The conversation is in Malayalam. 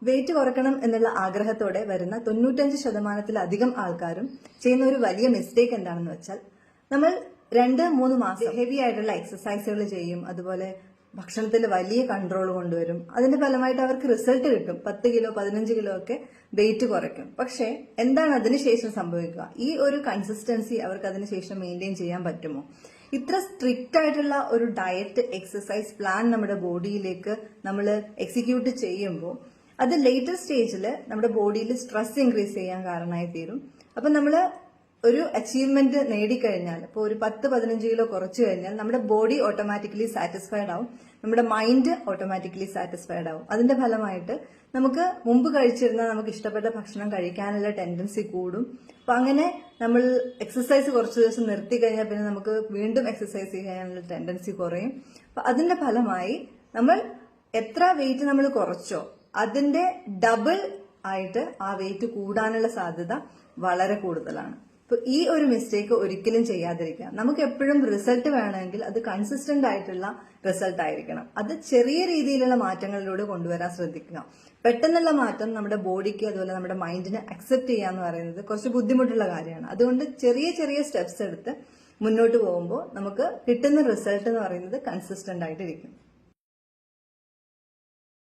വെയിറ്റ് കുറയ്ക്കണം എന്നുള്ള ആഗ്രഹത്തോടെ വരുന്ന 95% ആൾക്കാരും ചെയ്യുന്ന ഒരു വലിയ മിസ്റ്റേക്ക് എന്താണെന്ന് വെച്ചാൽ, നമ്മൾ 2-3 മാസം ഹെവി ആയിട്ടുള്ള എക്സസൈസുകൾ ചെയ്യും, അതുപോലെ ഭക്ഷണത്തിൽ വലിയ കൺട്രോൾ കൊണ്ടുവരും. അതിന്റെ ഫലമായിട്ട് അവർക്ക് റിസൾട്ട് കിട്ടും. 10 കിലോ 15 കിലോ ഒക്കെ വെയിറ്റ് കുറയ്ക്കും. പക്ഷെ എന്താണ് അതിനുശേഷം സംഭവിക്കുക? ഈ ഒരു കൺസിസ്റ്റൻസി അവർക്ക് അതിനുശേഷം മെയിൻറ്റെയിൻ ചെയ്യാൻ പറ്റുമോ? ഇത്ര സ്ട്രിക്റ്റ് ആയിട്ടുള്ള ഒരു ഡയറ്റ് എക്സസൈസ് പ്ലാൻ നമ്മുടെ ബോഡിയിലേക്ക് നമ്മൾ എക്സിക്യൂട്ട് ചെയ്യുമ്പോൾ അത് ലേറ്റർ സ്റ്റേജിൽ നമ്മുടെ ബോഡിയിൽ സ്ട്രെസ് ഇൻക്രീസ് ചെയ്യാൻ കാരണമായി തീരും. അപ്പൊ നമ്മൾ ഒരു അച്ചീവ്മെന്റ് നേടിക്കഴിഞ്ഞാൽ, ഇപ്പോൾ ഒരു 10-15 കിലോ കുറച്ചു കഴിഞ്ഞാൽ നമ്മുടെ ബോഡി ഓട്ടോമാറ്റിക്കലി സാറ്റിസ്ഫൈഡ് ആവും, നമ്മുടെ മൈൻഡ് ഓട്ടോമാറ്റിക്കലി സാറ്റിസ്ഫൈഡ് ആവും. അതിന്റെ ഫലമായിട്ട് നമുക്ക് മുമ്പ് കഴിച്ചിരുന്ന നമുക്ക് ഇഷ്ടപ്പെട്ട ഭക്ഷണം കഴിക്കാനുള്ള ടെൻഡൻസി കൂടും. അപ്പൊ അങ്ങനെ നമ്മൾ എക്സസൈസ് കുറച്ച് ദിവസം നിർത്തി കഴിഞ്ഞാൽ പിന്നെ നമുക്ക് വീണ്ടും എക്സസൈസ് ചെയ്യാനുള്ള ടെൻഡൻസി കുറയും. അപ്പൊ അതിന്റെ ഫലമായി നമ്മൾ എത്ര വെയിറ്റ് നമ്മൾ കുറച്ചോ അതിന്റെ ഡബിൾ ആയിട്ട് ആ വെയിറ്റ് കൂടാനുള്ള സാധ്യത വളരെ കൂടുതലാണ്. അപ്പൊ ഈ ഒരു മിസ്റ്റേക്ക് ഒരിക്കലും ചെയ്യാതിരിക്കുക. നമുക്ക് എപ്പോഴും റിസൾട്ട് വേണമെങ്കിൽ അത് കൺസിസ്റ്റന്റ് ആയിട്ടുള്ള റിസൾട്ട് ആയിരിക്കണം. അത് ചെറിയ രീതിയിലുള്ള മാറ്റങ്ങളിലൂടെ കൊണ്ടുവരാൻ ശ്രദ്ധിക്കുക. പെട്ടെന്നുള്ള മാറ്റം നമ്മുടെ ബോഡിക്ക് അതുപോലെ നമ്മുടെ മൈൻഡിന് അക്സെപ്റ്റ് ചെയ്യാന്ന് പറയുന്നത് കുറച്ച് ബുദ്ധിമുട്ടുള്ള കാര്യമാണ്. അതുകൊണ്ട് ചെറിയ ചെറിയ സ്റ്റെപ്സ് എടുത്ത് മുന്നോട്ട് പോകുമ്പോൾ നമുക്ക് കിട്ടുന്ന റിസൾട്ട് എന്ന് പറയുന്നത് കൺസിസ്റ്റന്റ് ആയിട്ടിരിക്കും.